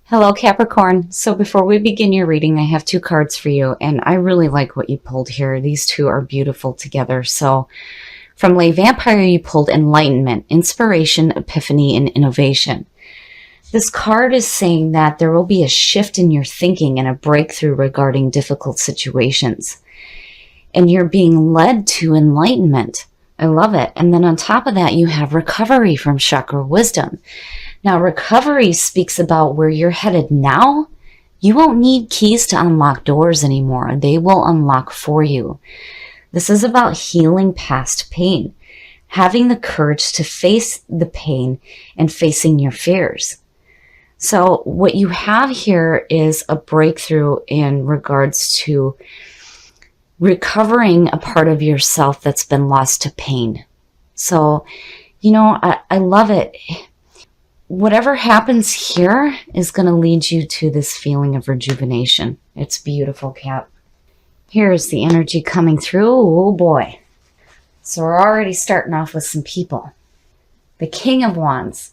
Hello, Capricorn. So before we begin your reading, I have two cards for you, and I really like what you pulled here. These two are beautiful together. So from Lay Vampire, you pulled Enlightenment, Inspiration, Epiphany, and Innovation. This card is saying that there will be a shift in your thinking and a breakthrough regarding difficult situations. And you're being led to enlightenment. I love it. And then on top of that, you have recovery from chakra wisdom. Now, recovery speaks about where you're headed now. You won't need keys to unlock doors anymore. They will unlock for you. This is about healing past pain, having the courage to face the pain and facing your fears. So what you have here is a breakthrough in regards to recovering a part of yourself that's been lost to pain. So, I love it. Whatever happens here is going to lead you to this feeling of rejuvenation. It's beautiful, Cap. Here's the energy coming through. Oh boy. So we're already starting off with some people. The King of Wands.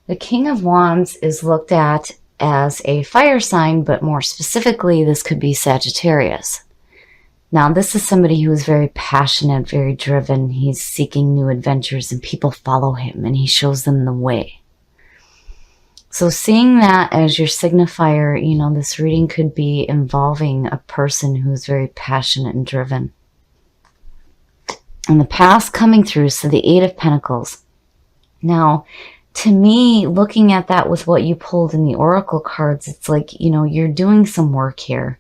The King of Wands is looked at as a fire sign, but more specifically, this could be Sagittarius. Now, this is somebody who is very passionate, very driven. He's seeking new adventures and people follow him and he shows them the way. So seeing that as your signifier, this reading could be involving a person who's very passionate and driven. And the past coming through, so the Eight of Pentacles. Now, to me, looking at that with what you pulled in the Oracle cards, it's like, you're doing some work here.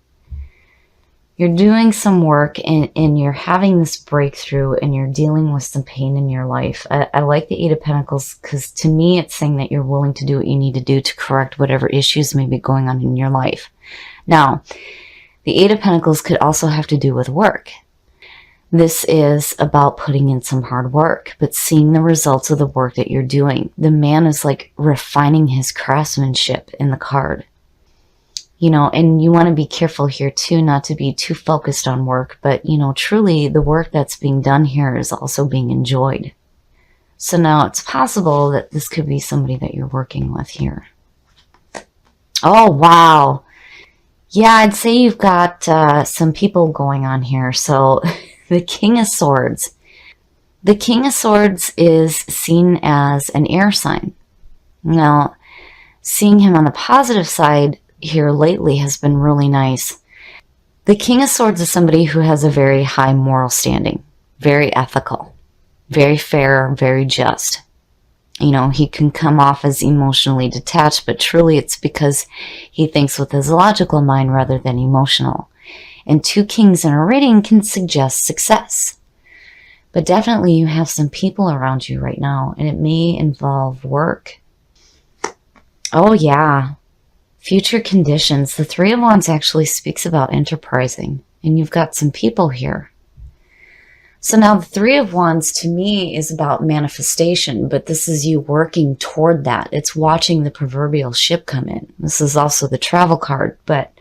You're doing some work and you're having this breakthrough and you're dealing with some pain in your life. I like the Eight of Pentacles because to me it's saying that you're willing to do what you need to do to correct whatever issues may be going on in your life. Now, the Eight of Pentacles could also have to do with work. This is about putting in some hard work, but seeing the results of the work that you're doing. The man is like refining his craftsmanship in the card. And you want to be careful here too, not to be too focused on work, but truly the work that's being done here is also being enjoyed. So now it's possible that this could be somebody that you're working with here. Oh, wow. Yeah, I'd say you've got some people going on here. So the King of Swords. The King of Swords is seen as an air sign. Now, seeing him on the positive side here lately has been really nice. The King of Swords is somebody who has a very high moral standing, very ethical, very fair, very just. He can come off as emotionally detached, but truly it's because he thinks with his logical mind rather than emotional. And two kings in a reading can suggest success. But definitely you have some people around you right now, and it may involve work. Oh yeah. Future conditions. The Three of Wands actually speaks about enterprising, and you've got some people here. So now the Three of Wands to me is about manifestation, but this is you working toward that. It's watching the proverbial ship come in. This is also the travel card, but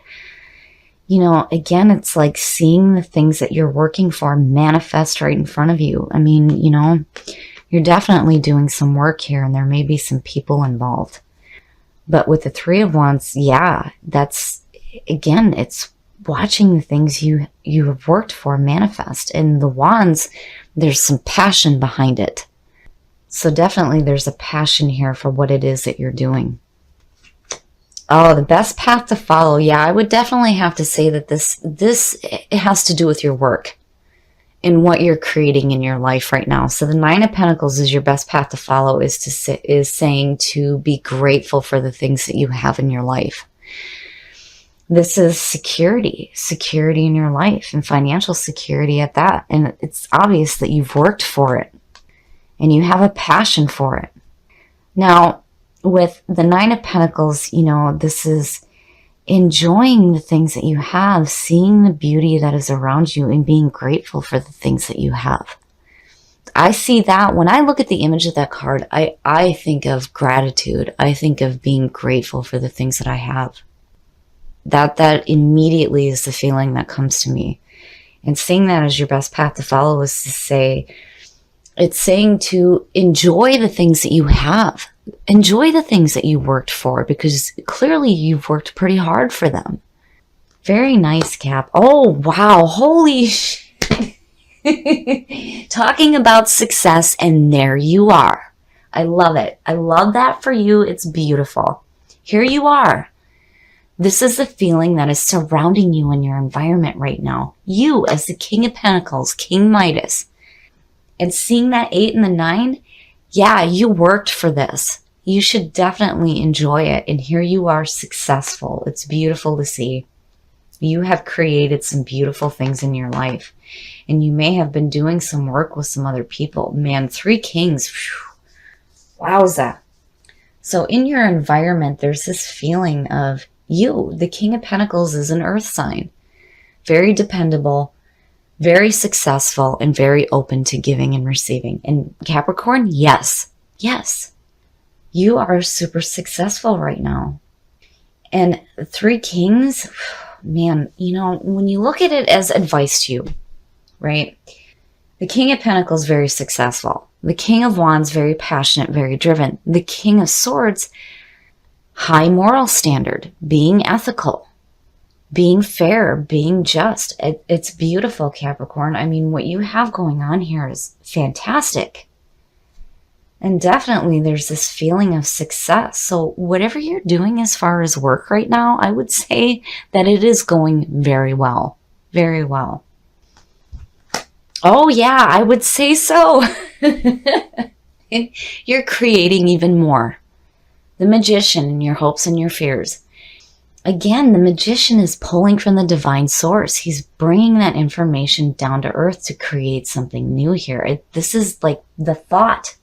again, it's like seeing the things that you're working for manifest right in front of you. I mean, you're definitely doing some work here, and there may be some people involved. But with the Three of Wands, yeah, that's, again, it's watching the things you have worked for manifest. And the Wands, there's some passion behind it. So definitely there's a passion here for what it is that you're doing. Oh, the best path to follow. Yeah, I would definitely have to say that this it has to do with your work and what you're creating in your life right now. So the Nine of Pentacles is your best path to follow, is saying to be grateful for the things that you have in your life. This is security in your life, and financial security at that. And it's obvious that you've worked for it and you have a passion for it. Now, with the Nine of Pentacles, this is enjoying the things that you have, seeing the beauty that is around you, and being grateful for the things that you have. I see that when I look at the image of that card, I think of gratitude. I think of being grateful for the things that I have. That immediately is the feeling that comes to me. And seeing that as your best path to follow is to say, it's saying to enjoy the things that you have. enjoy the things that you worked for, because clearly you've worked pretty hard for them. Very nice, Cap. Oh, wow. Holy shit. Talking about success, and there you are. I love it. I love that for you. It's beautiful. Here you are. This is the feeling that is surrounding you in your environment right now. You as the King of Pentacles, King Midas. And seeing that 8 and the 9, yeah, you worked for this. You should definitely enjoy it. And here you are, successful. It's beautiful to see. You have created some beautiful things in your life. And you may have been doing some work with some other people. Man, 3 kings. Whew, wowza. So in your environment, there's this feeling of you. The King of Pentacles is an earth sign. Very dependable, very successful, and very open to giving and receiving. And Capricorn, yes. Yes. You are super successful right now. And 3 kings, man, you know, when you look at it as advice to you, right? The King of Pentacles, very successful. The King of Wands, very passionate, very driven. The King of Swords, high moral standard, being ethical, being fair, being just. It's beautiful, Capricorn. I mean, what you have going on here is fantastic. And definitely there's this feeling of success. So whatever you're doing as far as work right now, I would say that it is going very well. Very well. Oh yeah, I would say so. You're creating even more. The Magician in your hopes and your fears. Again, the Magician is pulling from the divine source. He's bringing that information down to earth to create something new here. This is like the thought.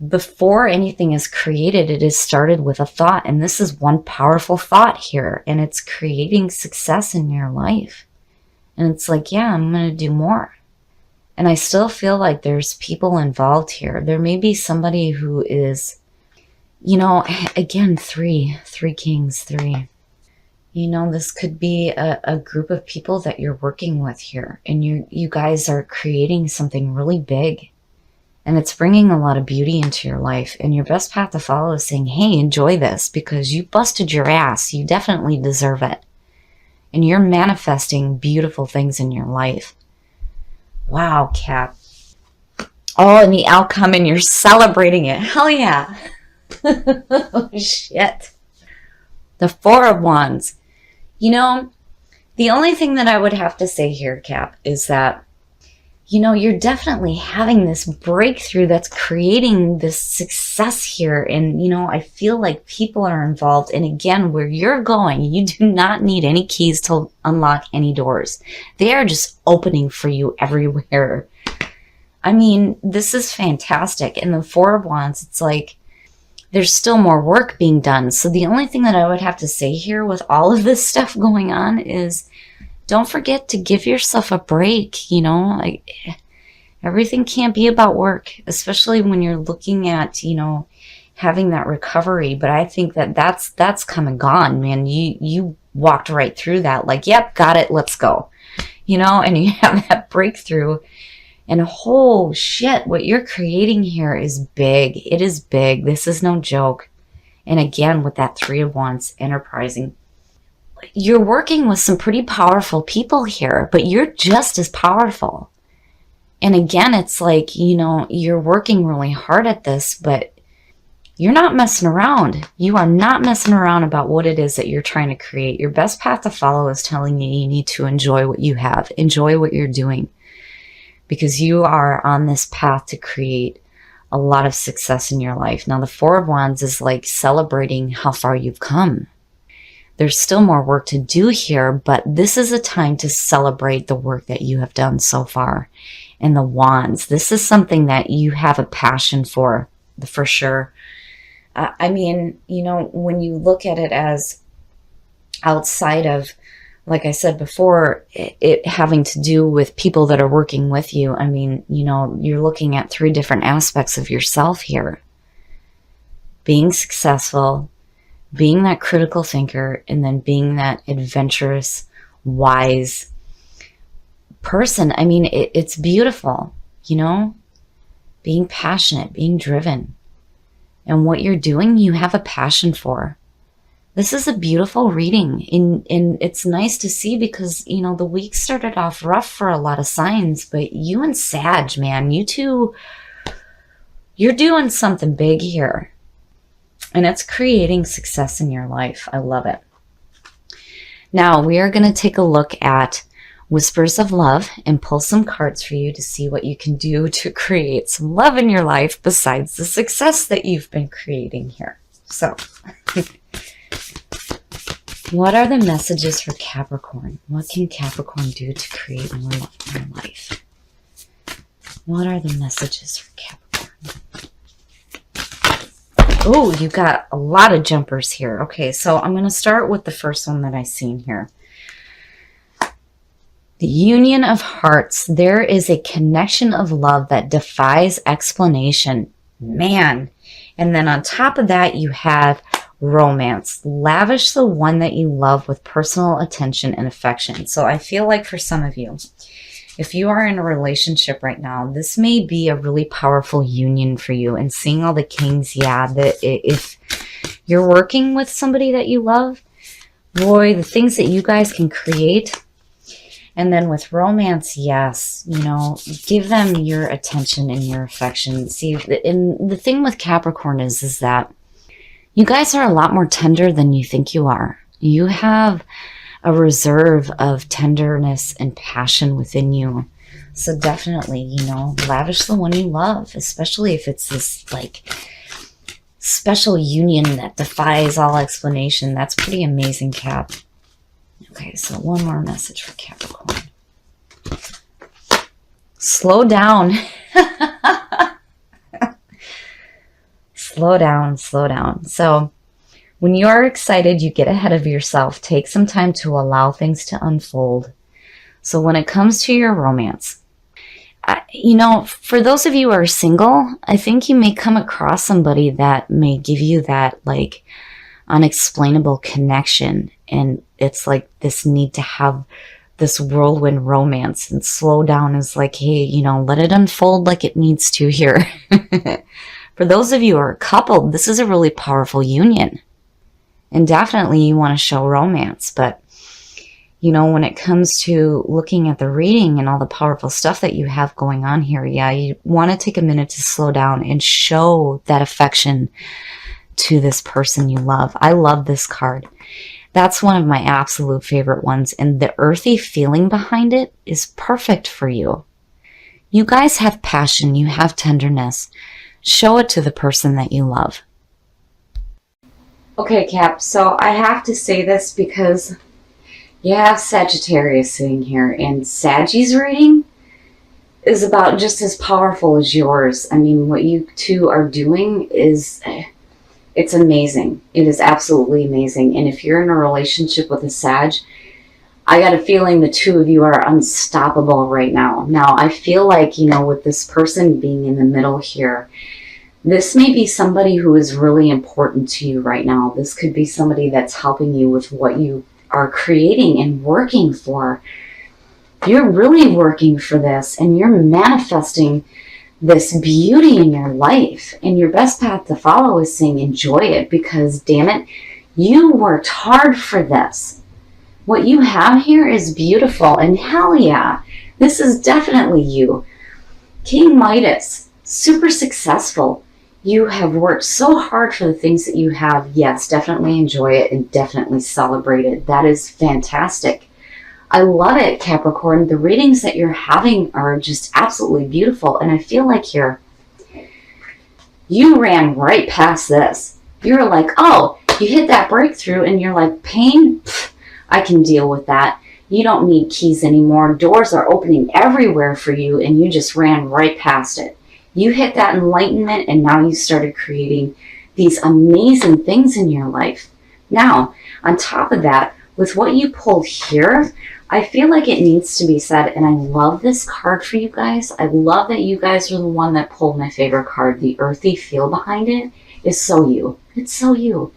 Before anything is created, it is started with a thought. And this is one powerful thought here. And it's creating success in your life. And it's like, yeah, I'm going to do more. And I still feel like there's people involved here. There may be somebody who is, you know, again, 3 kings, 3. You know, this could be a group of people that you're working with here. And you guys are creating something really big. And it's bringing a lot of beauty into your life. And your best path to follow is saying, hey, enjoy this because you busted your ass. You definitely deserve it. And you're manifesting beautiful things in your life. Wow, Cap. Oh, and the outcome, and you're celebrating it. Hell yeah. Oh, shit. The 4 of Wands. You know, the only thing that I would have to say here, Cap, is that, you know, you're definitely having this breakthrough that's creating this success here. And, you know, I feel like people are involved. And again, where you're going, you do not need any keys to unlock any doors. They are just opening for you everywhere. I mean, this is fantastic. And the 4 of Wands, it's like, there's still more work being done. So the only thing that I would have to say here with all of this stuff going on is don't forget to give yourself a break. You know, like everything can't be about work, especially when you're looking at, you know, having that recovery. But I think that that's come and gone, man. You walked right through that. Like, yep, got it. Let's go. You know, and you have that breakthrough. And oh shit, what you're creating here is big. It is big. This is no joke. And again, with that 3 of Wands, enterprising. You're working with some pretty powerful people here, but you're just as powerful. And again, it's like, you know, you're working really hard at this, but you're not messing around. You are not messing around about what it is that you're trying to create. Your best path to follow is telling you need to enjoy what you have. Enjoy what you're doing. Because you are on this path to create a lot of success in your life. Now, the 4 of Wands is like celebrating how far you've come. There's still more work to do here, but this is a time to celebrate the work that you have done so far. And the Wands, this is something that you have a passion for sure. I mean, you know, when you look at it as outside of, like I said before, it having to do with people that are working with you. I mean, you know, you're looking at 3 different aspects of yourself here. Being successful, being that critical thinker, and then being that adventurous, wise person. I mean, it's beautiful, you know, being passionate, being driven. And what you're doing, you have a passion for. This is a beautiful reading, and it's nice to see because, you know, the week started off rough for a lot of signs, but you and Sag, man, you two, you're doing something big here. And it's creating success in your life. I love it. Now, we are going to take a look at Whispers of Love and pull some cards for you to see what you can do to create some love in your life besides the success that you've been creating here. So, what are the messages for Capricorn? What can Capricorn do to create more love in their life? What are the messages for Capricorn? Oh, you got a lot of jumpers here. Okay, so I'm going to start with the first one that I seen here. The Union of Hearts. There is a connection of love that defies explanation. Man. And then on top of that, you have romance. Lavish the one that you love with personal attention and affection. So I feel like for some of you, if you are in a relationship right now, this may be a really powerful union for you. And seeing all the kings, yeah, that if you're working with somebody that you love, boy, the things that you guys can create. And then with romance, yes, you know, give them your attention and your affection. See, and the thing with Capricorn is that you guys are a lot more tender than you think you are. You have a reserve of tenderness and passion within you. So definitely, you know, lavish the one you love, especially if it's this like special union that defies all explanation. That's pretty amazing, Cap. Okay, so one more message for Capricorn. Slow down. Slow down, slow down. So when you are excited, you get ahead of yourself. Take some time to allow things to unfold. So when it comes to your romance, you know, for those of you who are single, I think you may come across somebody that may give you that like unexplainable connection. And it's like this need to have this whirlwind romance, and slow down is like, hey, you know, let it unfold like it needs to here. For those of you who are coupled, this is a really powerful union. And definitely you want to show romance. But, you know, when it comes to looking at the reading and all the powerful stuff that you have going on here, yeah, you want to take a minute to slow down and show that affection to this person you love. I love this card. That's one of my absolute favorite ones. And the earthy feeling behind it is perfect for you. You guys have passion. You have tenderness. Show it to the person that you love. Okay, Cap, so I have to say this because you have Sagittarius sitting here, and Sagi's reading is about just as powerful as yours. I mean, what you two are doing is, it's amazing. It is absolutely amazing. And if you're in a relationship with a Sag, I got a feeling the two of you are unstoppable right now. Now, I feel like, you know, with this person being in the middle here, this may be somebody who is really important to you right now. This could be somebody that's helping you with what you are creating and working for. You're really working for this, and you're manifesting this beauty in your life. And your best path to follow is saying enjoy it, because damn it, you worked hard for this. What you have here is beautiful, and hell yeah, this is definitely you. King Midas, super successful. You have worked so hard for the things that you have. Yes, definitely enjoy it and definitely celebrate it. That is fantastic. I love it, Capricorn. The readings that you're having are just absolutely beautiful. And I feel like you ran right past this. You're like, oh, you hit that breakthrough and you're like, pain? Pfft, I can deal with that. You don't need keys anymore. Doors are opening everywhere for you, and you just ran right past it. You hit that enlightenment, and now you started creating these amazing things in your life. Now, on top of that, with what you pulled here, I feel like it needs to be said, and I love this card for you guys. I love that you guys are the one that pulled my favorite card. The earthy feel behind it is so you. It's so you.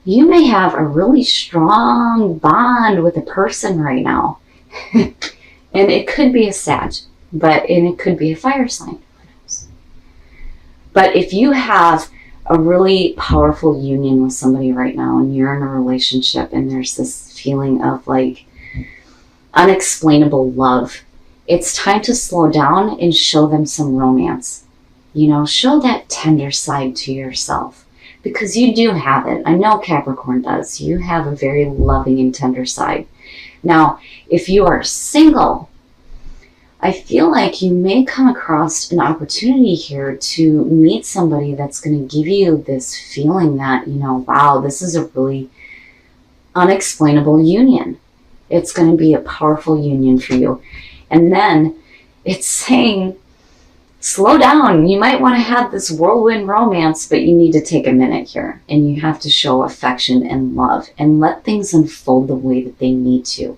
You may have a really strong bond with a person right now. And it could be a Sag, and it could be a fire sign. But if you have a really powerful union with somebody right now, and you're in a relationship, and there's this feeling of like unexplainable love. It's time to slow down and show them some romance. You know, show that tender side to yourself, because you do have it. I know Capricorn does. You have a very loving and tender side. Now, if you are single, I feel like you may come across an opportunity here to meet somebody that's going to give you this feeling that, you know, wow, this is a really unexplainable union. It's going to be a powerful union for you. And then it's saying, slow down. You might want to have this whirlwind romance, but you need to take a minute here, and you have to show affection and love and let things unfold the way that they need to.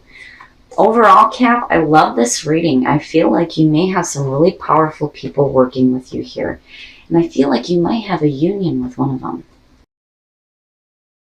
Overall, Cap, I love this reading. I feel like you may have some really powerful people working with you here. And I feel like you might have a union with one of them.